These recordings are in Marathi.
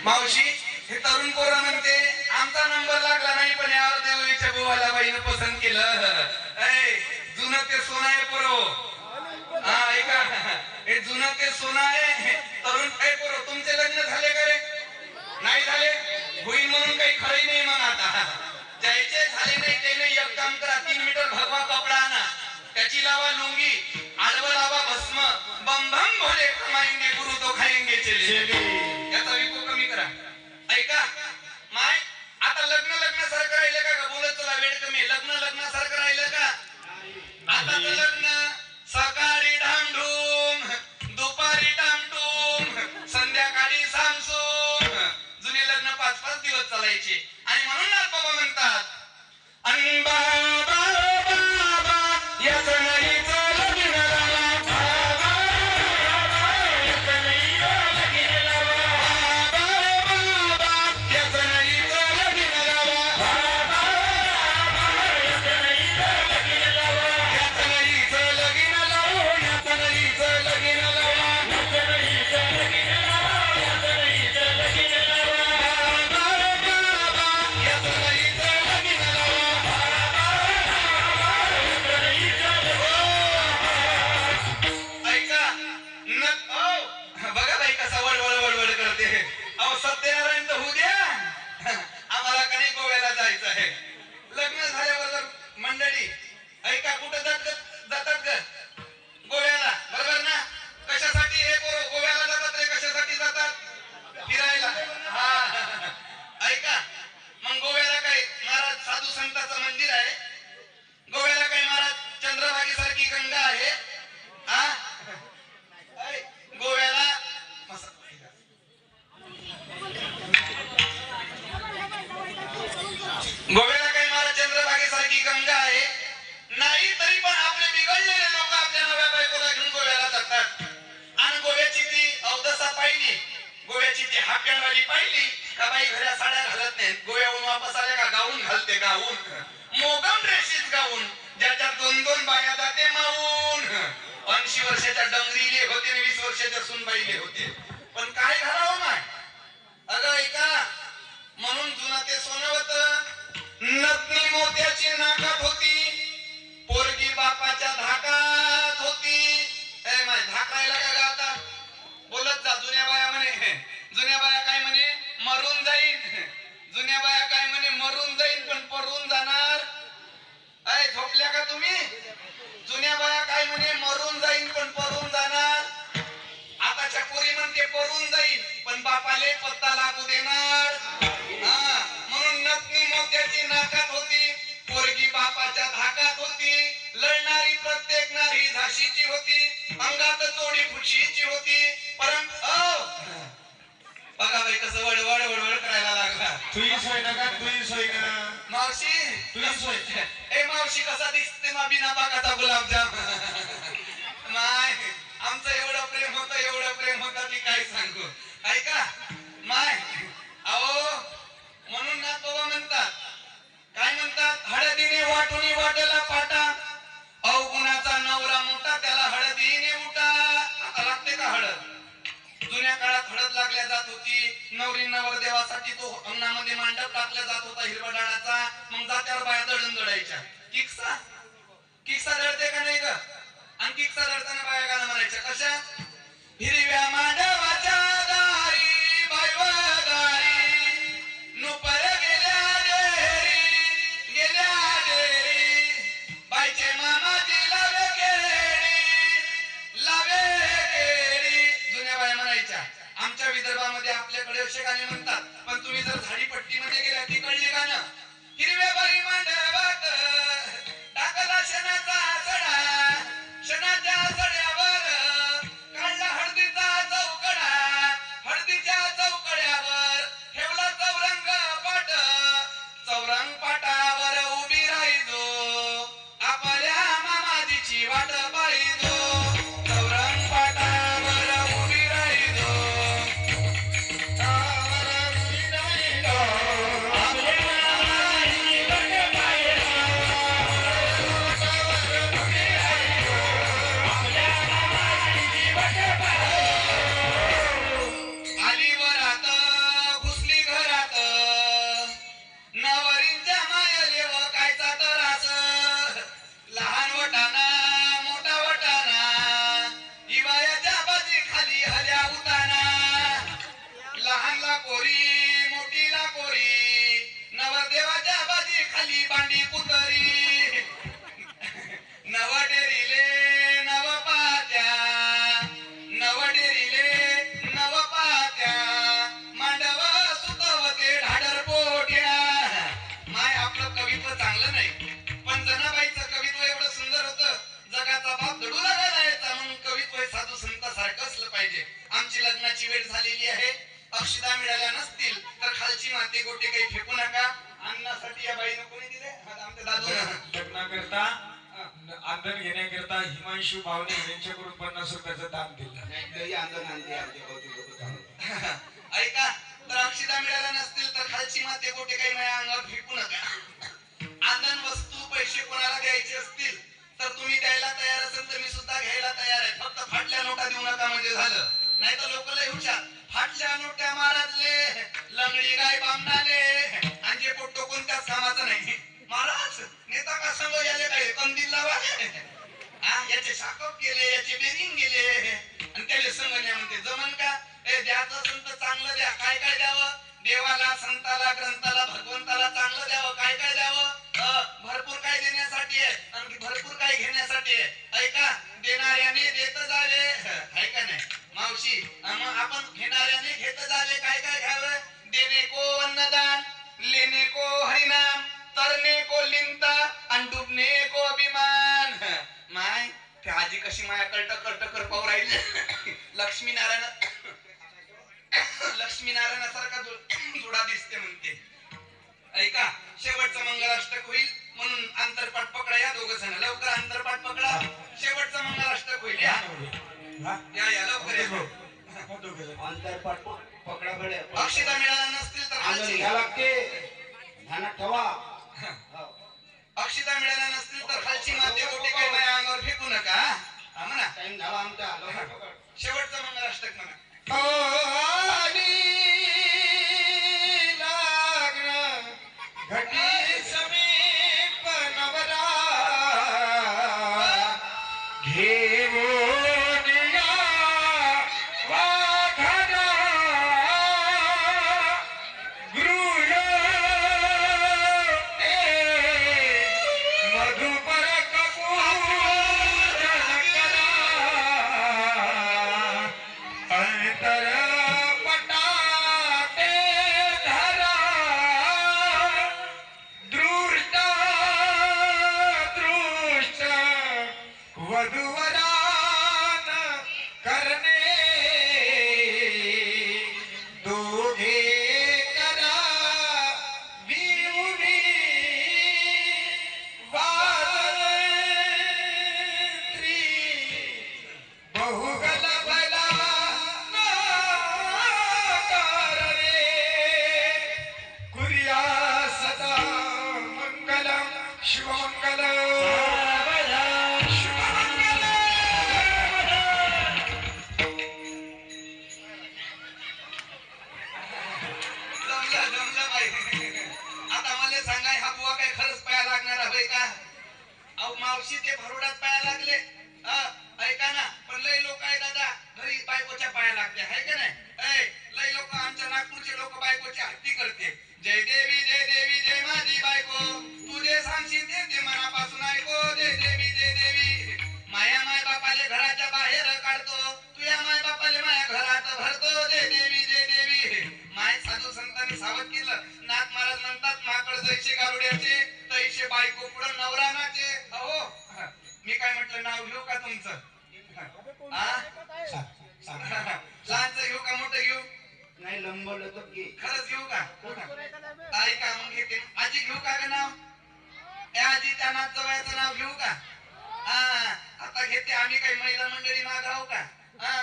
मावशी हे तरुण पोरं म्हणते आमचा नंबर लागला नाही पण यावर देवळीच्या बुवाला बाईनं पसंत केलं. जुनं ते सोनं आहे पोरो. हा ऐका हे जुनं ते सोनं आहे. तरुण काय पोरो तुमचे लग्न झाले का रे? नाही झाले होईल म्हणून काही खरंही नाही. मग आता ज्याचे झाले नाही त्याने एक काम करा 3 मीटर भगवा कपडा आणा त्याची लावा लुंगी आडवं लावा भस्म बम बम भोले कमाएंगे गुरु तो खाएंगे चले याचा विको कमी करा. ऐका माय आता लग्न सारखं राहिलं का? बोलत चला वेळ कमी. लग्न सारखं राहिलं का? आता लग्न सकाळी ढामढूम दुपारी डामडूम संध्याकाळी सामसूम. जुने लग्न 5-5 दिवस चालायचे आणि म्हणून नाथ बाबा म्हणतात आणि बाबा याचं नाही मंडळी. ऐका कुठं जातात ग गोव्याला बरोबर ना? कशासाठी हे पोरं गोव्याला जातात रे? कशासाठी जातात? फिरायला. हा ऐका मग गोव्याला काय महाराज साधू संतांचं मंदिर आहे? गोव्याला काय महाराज चंद्रभागी सारखी गंगा आहे? हा गोव्याला गोव्याला काही महाराज चंद्रभागे सारखी गंगा आहे नाही. तरी पण आपले बिघडलेले लोक आपल्या नव्या बायकोला घेऊन गोव्याला जातात. आणि गोव्याची ती अवदसा पाहिली, गोव्याची ती हाफ्यांवाली पाहिली का बाई घऱ्या साड्या घालत नाहीत. गोव्याहून वापस आल्या का गाऊन घालते. गाऊन मोगम ड्रेसेस गाऊन ज्याच्यात 2-2 बाया जाते माऊन. 80 वर्षाच्या डंगरीले होते आणि 20 वर्षाच्या सुनबाईले होते. पण काय घालावं माय? अगं ऐका म्हणून जुना ते सोनं होतं. नथनी मोत्याची नाकात होती पोरगी बापाच्या धाकात होती. माय धाकायला का आता बोलत जा. जुन्या बाया काय म्हणे मरून जाईन. जुन्या बाया काय म्हणे मरून जाईन पण परून जाणार. झोपल्या का तुम्ही? जुन्या बाया काय म्हणे मरून जाईन पण परून जाणार. आताच्या पोरी म्हणते परून जाईन पण बापाले पत्ता लागू देणार. म्हणून नथनी मोत्याची नाकात होती पोरगी बापाच्या धाकात होती. लढणारी प्रत्येक नारी झाशीची होती. अंगात चोडी खुशीची होती. परंतु बघा बाई कसं वडवड करायला लागला. तुझी सोय नका तुझी सोय ना मावशी. तुझी सोय. मावशी कसा दिसते मा बिना बागाचा गुलाबजाम. माय आमचं एवढं प्रेम होतं की काय सांगू. ऐका माय अहो म्हणून ना बाबा म्हणतात काय म्हणतात हळदीने वाटून वाटेला पाटा अवगुणाचा नवरा मोठा त्याला हळदीने उठा. आता लागते का हळद? जुन्या काळात हळद लागल्या जात होती. नवरी नवरदेवासाठी तो अंगणामध्ये मांडव टाकला जात होता हिरवा डाळाचा. मग जात्यावर बाया दळून दळायच्या. किक्सा दळते का नाही ग? आणि किक्सा दळताना बाया गाणं म्हणायच्या कशा? हिरव्या मांडवाच्या दारी बायवादारी नुपर गेल्या डेरी बाईचे मामाजी लावे गेडी. जुन्या बाया म्हणायच्या. आमच्या विदर्भामध्ये आपल्याकडे असे गाणे म्हणतात. पण तुम्ही जर झाडीपट्टीमध्ये गेल्या ती कळली गाणं. हिरव्या बाई मांडवात टाकला शेणाचा सडा शेणाच्या सड्यावर काढला हळदीचा चौकडा हळदीच्या चौकड्यावर ठेवला चौरंग पाट चौरंग पाटावर उभी राहिजो आपल्या मामाजीची वाट पाहिजो. चौरंग पाटावर उभी राहिजो पांडी कुतरी नवडेरीले नवपात्या नवडेरीले नवपात्या मांडव सुतवते ढाडर पोट्या. माय आपलं कवित्व चांगलं नाही पण जनाबाईचं कवित्व एवढं सुंदर होतं. जगाचा बाप दडू लागायला यायचा म्हणून कवित्व हे साधू संतासारखं असलं पाहिजे. आमची लग्नाची वेळ झालेली आहे. अक्षता मिळाल्या नसतील तर खालची माती गोटे काही फेकू नका. अन्नासाठी या बाईनं कोणी दिले? आमच्या दादू. लग्नाकरता आंदण घेण्याकरता हिमांशू भावने यांच्याकडून 50 रुपयाचं दान दिलं. ऐका तर अक्षता मिळाल्या नसतील तर खालची माती गोटे काही माझ्या अंगावर फेकू नका. आंदण वस्तू पैसे कोणाला द्यायचे असतील तर तुम्ही द्यायला तयार असेल तर मी सुद्धा घ्यायला तयार आहे. फक्त फाटल्या नोटा देऊ नका म्हणजे झालं. नाही तर लोक लय हुशार. फाटल्या नोट्या महाराजले लंगडी गाय बामणाले आणि जे पोट्टो कोणत्याच कामाचं नाही. महाराज नेता का संघ याले काय कंदील लावाले याचे शाकप केले याचे बेरिंग गेले आणि त्याले संघ म्हणते जमन का? द्यायचं असेल तर चांगलं द्या. काय काय द्यावं? देवाला संताला ग्रंथाला भगवंताला चांगलं द्यावं. काय काय द्यावं? भरपूर काय देण्यासाठी आहे आणि भरपूर काय घेण्यासाठी आहे. ऐका देणाऱ्याने देत जावे आहे का नाही मावशी? मग आपण घेणाऱ्याने घेत जावे. काय काय घ्यावं? देणे को अन्नदान लेने को हरिनाम तरणे को लिंता आणि डुबणे को अभिमान. माय ते आजी कशी माया कळट कर पाहू राहिली. लक्ष्मीनारायणासारखा जुडा दिसते म्हणते. ऐका शेवटचं मंगलाष्टक होईल म्हणून अंतरपाठ पकडा. या दोघ जण लवकर अंतरपाठ पकडा. शेवटचं मंगलाष्टक होईल. या या लवकर या. अंतरपाठ पकडा बडे. अक्षता मिळाला नसतील तर खालची घ्या लागते. ध्यानात ठेवा. अक्षता मिळाल्या नसतील तर खालची माती गोटे काही माझ्या अंगावर फेकू नका. हा म्हणा. टाइम झाला आमचा. लवकर पकड. शेवटचं मंगलाष्टक म्हणा. घटी समीप नवरा घेऊन या वाघरा गृह मधुपर कपूर अंतर पटाते धरा दृष्ट दृष्ट वधूवरान करणे दोघे करा विउनी वाजंत्री बहुगल भला नाकारणे कुर्या सदा मंगलम शिवमंगलम जमलं बाई. आता मला सांगा हा बुवा काय खरंच पाया लागणार आहे का? अहो मावशी ते भरोड्यात पाया लागले. ऐका ना पण लय लोक आहे दादा घरी बायकोच्या पाया लागते आहे का नाही? लय लोक आमच्या नागपूरचे लोक बायकोच्या हत्ती करते. जय देवी जय माझी बायको तू जे सांगशील ते मनापासून ऐको. जय देवी माया माय बापाले घराच्या बाहेर काढतो. तुझ्या माय बापाले माया घरात भरतो. जय देवी माय साधू संतांनी सावध केलं. नाथ महाराज म्हणतात माकड जैसे गारुड्याचे तैसे बायको पुढे नवरा नाचे. अहो मी काय म्हटलं नाव घेऊ का तुमचं? लहानचं घेऊ का मोठं घेऊ? नाही लंबवलं तर घे. खरंच घेऊ का? ऐका मग घेते. आजी घेऊ का ग नाव? आजी त्या नाथ जवळचं नाव घेऊ का? आता घेते. आम्ही काही महिला मंडळी मागाव का?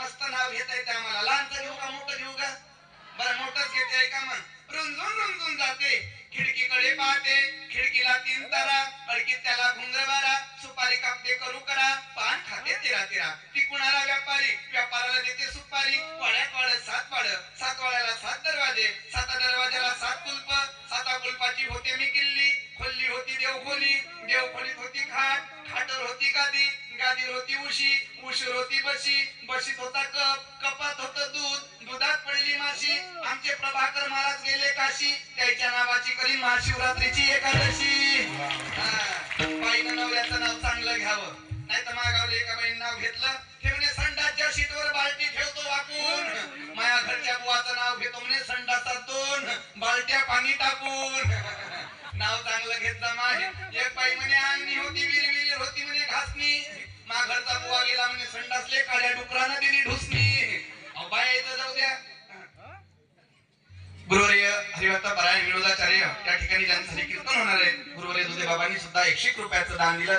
मस्त नाव घेता येते आम्हाला. लहानचं घेऊ का मोठं घेऊ का? बरं मोठंच घेते. ऐका मग रुंजून जाते खिडकीकडे पाहते. खिडकीला 3 तारा अडकीत त्याला घुंगरवारा. सुपारी कापते करू करा पान खाते तेरा ती कुणाला व्यापाराला देते सुपारी. वाड्यात वाड्यात 7 वाड 7 वाड्याला 7 दरवाजे 7 दरवाजाला 7 कुलप 7 कुलपाची होते मी किल्ली. खोल्ली होती देवखोलीत होती खाटर होती गादीवर होती उशीर होती बशीत होता कपात होतं दूध दुधात पडली माशी. आमचे भाकर महाराज गेले काशी त्याच्या नावाची करी महाशिवरात्रीची एकादशी बाईनं नवऱ्याचं नाव चांगलं घ्यावं नाही तर मागावले एका बाईनं नाव घेतलं ते म्हणे संडासच्या शीटवर बाल्टी ठेवतो वाकून माझ्या घरच्या बुवाचं नाव घेतो म्हणे संडासात 2 बाल्ट्या पाणी टाकून नाव चांगलं घेत जमा एक बाई म्हणे अंगणी होती विहिर होती म्हणे घासणी मा घरचा बुवा गेला म्हणे संडासले काळ्या डुकरानं दिली ढुसणी अहो बायाचं जाऊ द्या गुरुवर्य हरिभक्त परायण विनोदाचार्य त्या ठिकाणी ज्यांचं कीर्तन होणार आहे गुरुवर्य दुधे बाबांनी सुद्धा 101 रुपयाचं दान दिलं